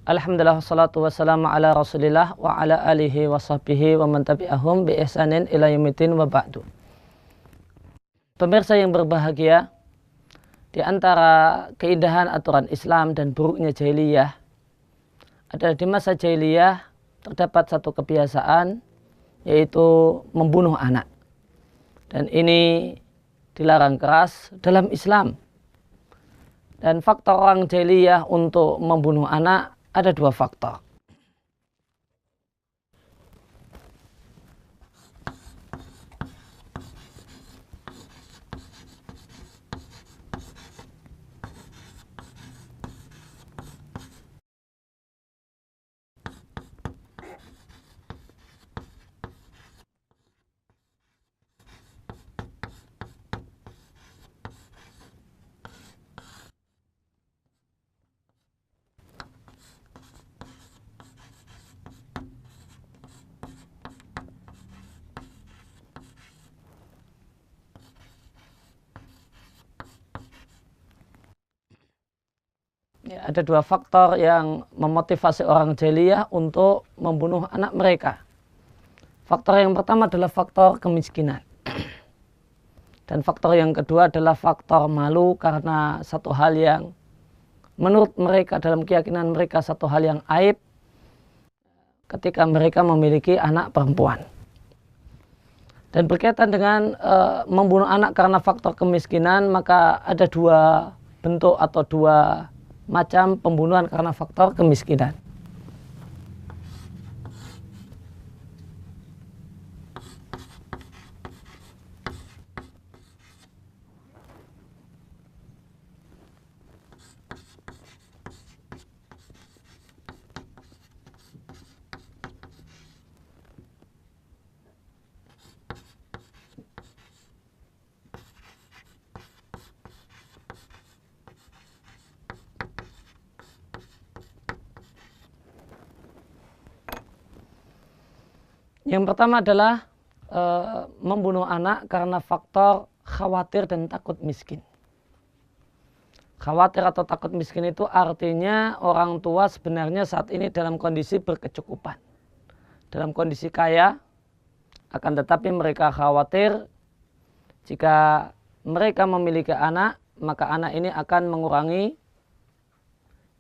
Alhamdulillah wassalatu wassalamu ala Rasulillah wa ala alihi wa sahbihi wa man tabi'ahum bi ihsanin ila yaumiddin wa ba'du. Pemirsa yang berbahagia, di antara keindahan aturan Islam dan buruknya jahiliyah adalah di masa jahiliyah terdapat satu kebiasaan, yaitu membunuh anak. Dan ini dilarang keras dalam Islam. Dan faktor orang jahiliyah untuk membunuh anak ada dua faktor. Ada dua faktor yang memotivasi orang jahiliyah untuk membunuh anak mereka. Faktor yang pertama adalah faktor kemiskinan. Dan faktor yang kedua adalah faktor malu karena satu hal yang menurut mereka, dalam keyakinan mereka, satu hal yang aib ketika mereka memiliki anak perempuan. Dan berkaitan dengan membunuh anak karena faktor kemiskinan, maka ada dua bentuk atau dua macam pembunuhan karena faktor kemiskinan. Yang pertama adalah membunuh anak karena faktor khawatir dan takut miskin. Khawatir atau takut miskin itu artinya orang tua sebenarnya saat ini dalam kondisi berkecukupan, dalam kondisi kaya, akan tetapi mereka khawatir jika mereka memiliki anak, maka anak ini akan mengurangi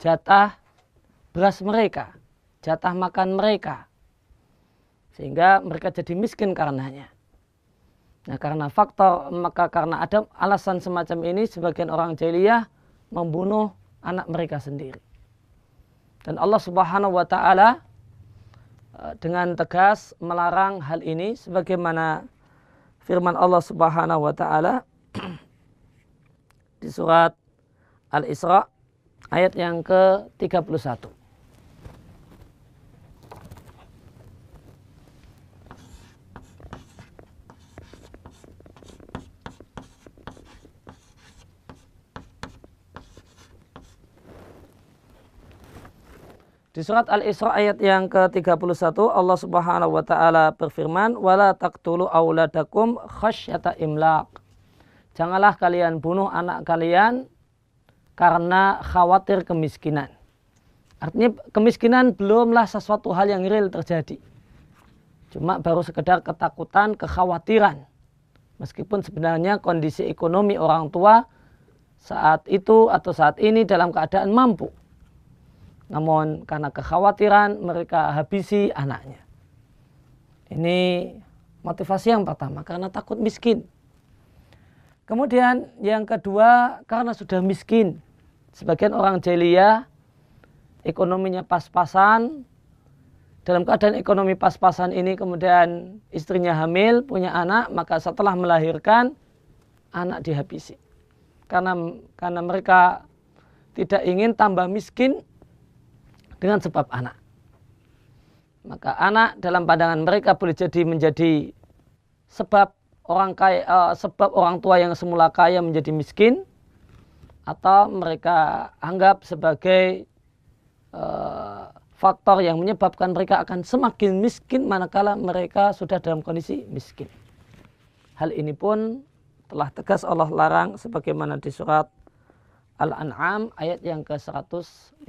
jatah beras mereka, jatah makan mereka, sehingga mereka jadi miskin karenanya. Nah, karena ada alasan semacam ini, sebagian orang jahiliyah membunuh anak mereka sendiri. Dan Allah Subhanahu wa taala dengan tegas melarang hal ini, sebagaimana firman Allah Subhanahu wa taala di surat Al-Isra ayat yang ke-31. Di surat Al-Isra ayat yang ke-31 Allah Subhanahu wa taala berfirman, "Wala taqtulu auladakum khasyata imlaq." Janganlah kalian bunuh anak kalian karena khawatir kemiskinan. Artinya kemiskinan belumlah sesuatu hal yang real terjadi. Cuma baru sekedar ketakutan, kekhawatiran. Meskipun sebenarnya kondisi ekonomi orang tua saat itu atau saat ini dalam keadaan mampu. Namun karena kekhawatiran mereka habisi anaknya. Ini motivasi yang pertama, karena takut miskin. Kemudian yang kedua, karena sudah miskin. Sebagian orang jahiliyah ekonominya pas-pasan. Dalam keadaan ekonomi pas-pasan ini kemudian istrinya hamil, punya anak, maka setelah melahirkan anak dihabisi. Karena mereka tidak ingin tambah miskin dengan sebab anak. Maka anak dalam pandangan mereka boleh jadi menjadi sebab orang tua yang semula kaya menjadi miskin, atau mereka anggap sebagai faktor yang menyebabkan mereka akan semakin miskin manakala mereka sudah dalam kondisi miskin. Hal ini pun telah tegas Allah larang sebagaimana di surat Al-An'am ayat yang ke-151.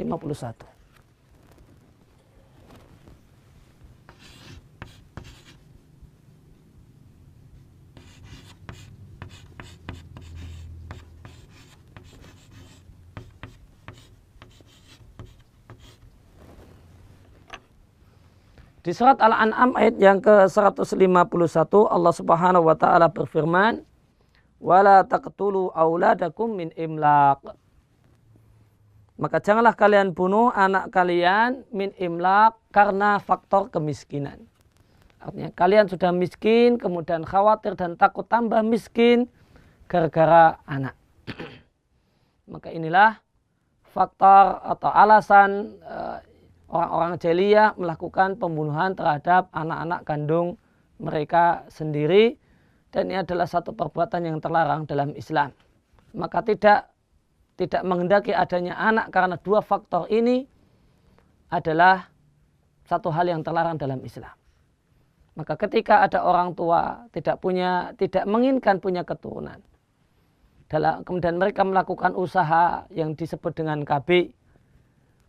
Di surat Al-An'am ayat yang ke-151 Allah Subhanahu wa taala berfirman, "Wala taqtulu auladakum min imlaq." Maka janganlah kalian bunuh anak kalian min imlaq karena faktor kemiskinan. Artinya kalian sudah miskin, kemudian khawatir dan takut tambah miskin gara-gara anak. Maka inilah faktor atau alasan orang-orang jahiliyah melakukan pembunuhan terhadap anak-anak kandung mereka sendiri, dan ini adalah satu perbuatan yang terlarang dalam Islam. Maka tidak menghendaki adanya anak karena dua faktor ini adalah satu hal yang terlarang dalam Islam. Maka ketika ada orang tua tidak menginginkan punya keturunan, kemudian mereka melakukan usaha yang disebut dengan KB,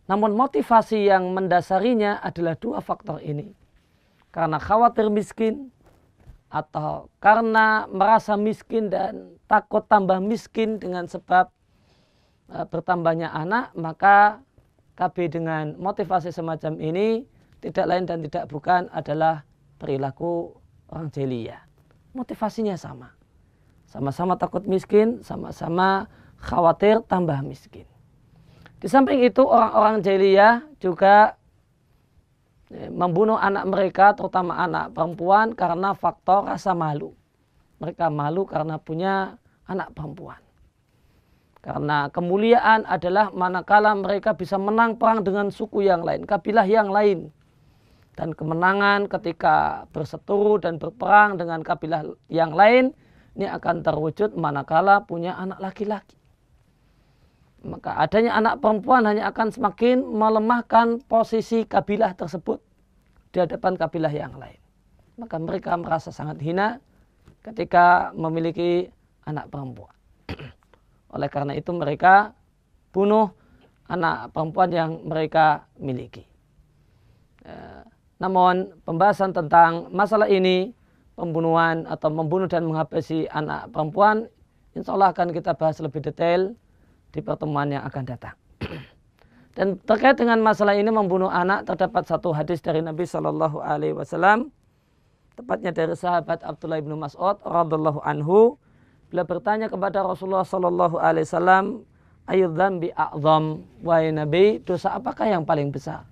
namun motivasi yang mendasarinya adalah dua faktor ini. Karena khawatir miskin atau karena merasa miskin dan takut tambah miskin dengan sebab bertambahnya anak, maka KB dengan motivasi semacam ini tidak lain dan tidak bukan adalah perilaku orang jahiliyah. Motivasinya sama. Sama-sama takut miskin, sama-sama khawatir tambah miskin. Di samping itu orang-orang jahiliyah juga membunuh anak mereka, terutama anak perempuan, karena faktor rasa malu. Mereka malu karena punya anak perempuan. Karena kemuliaan adalah manakala mereka bisa menang perang dengan suku yang lain, kabilah yang lain. Dan kemenangan ketika berseteru dan berperang dengan kabilah yang lain, ini akan terwujud manakala punya anak laki-laki. Maka adanya anak perempuan hanya akan semakin melemahkan posisi kabilah tersebut di hadapan kabilah yang lain. Maka mereka merasa sangat hina ketika memiliki anak perempuan. Oleh karena itu mereka bunuh anak perempuan yang mereka miliki. Namun pembahasan tentang masalah ini, pembunuhan atau membunuh dan menghabisi anak perempuan, insya Allah akan kita bahas lebih detail di pertemuan yang akan datang. Dan terkait dengan masalah ini membunuh anak, terdapat satu hadis dari Nabi Shallallahu Alaihi Wasallam, tepatnya dari sahabat Abdullah bin Mas'ud radhiallahu anhu. Beliau bertanya kepada Rasulullah Shallallahu Alaihi Wasallam, "Ayyudzambi a'zam?" Wahai Nabi, dosa apakah yang paling besar?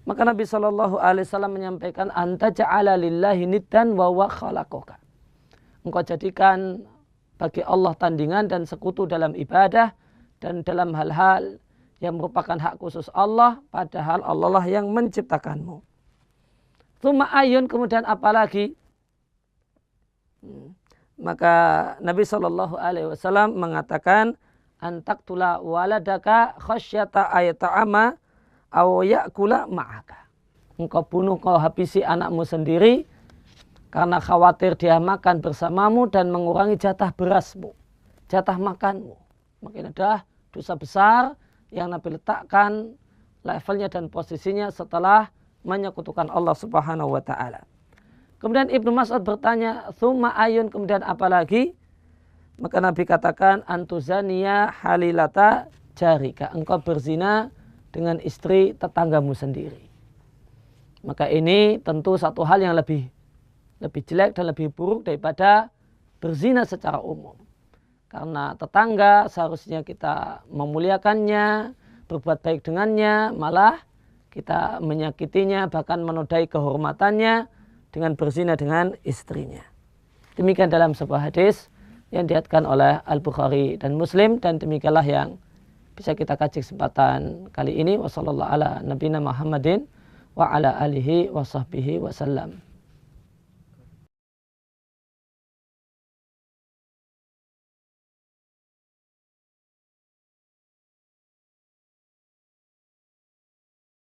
Maka Nabi Shallallahu Alaihi Wasallam menyampaikan, "Anta ja'ala lillahi niddan wa huwa khalaqaka." Engkau jadikan bagi Allah tandingan dan sekutu dalam ibadah dan dalam hal-hal yang merupakan hak khusus Allah, padahal Allah lah yang menciptakanmu. Tsumma ayun, kemudian apalagi? Maka Nabi Shallallahu Alaihi Wasallam mengatakan, "Antaktula waladaka khasyata ayata'ama aw ya'kula ma'aka." Engkau bunuh, kau habisi anakmu sendiri karena khawatir dia makan bersamamu dan mengurangi jatah berasmu, jatah makanmu. Maka adalah dosa besar yang Nabi letakkan levelnya dan posisinya setelah menyekutukan Allah Subhanahu wa taala. Kemudian Ibnu Mas'ud bertanya, "Tsumma ayun?" Kemudian apalagi? Maka Nabi katakan, "Antuzaniya halilata jarika." Engkau berzina dengan istri tetanggamu sendiri. Maka ini tentu satu hal yang lebih jelek dan lebih buruk daripada berzina secara umum. Karena tetangga seharusnya kita memuliakannya, berbuat baik dengannya, malah kita menyakitinya, bahkan menodai kehormatannya dengan berzina dengan istrinya. Demikian dalam sebuah hadis yang diriwayatkan oleh Al-Bukhari dan Muslim, dan demikianlah yang bisa kita kaji kesempatan kali ini. Wassallallahu ala nabiyina Muhammadin wa ala alihi wa sahbihi wasallam.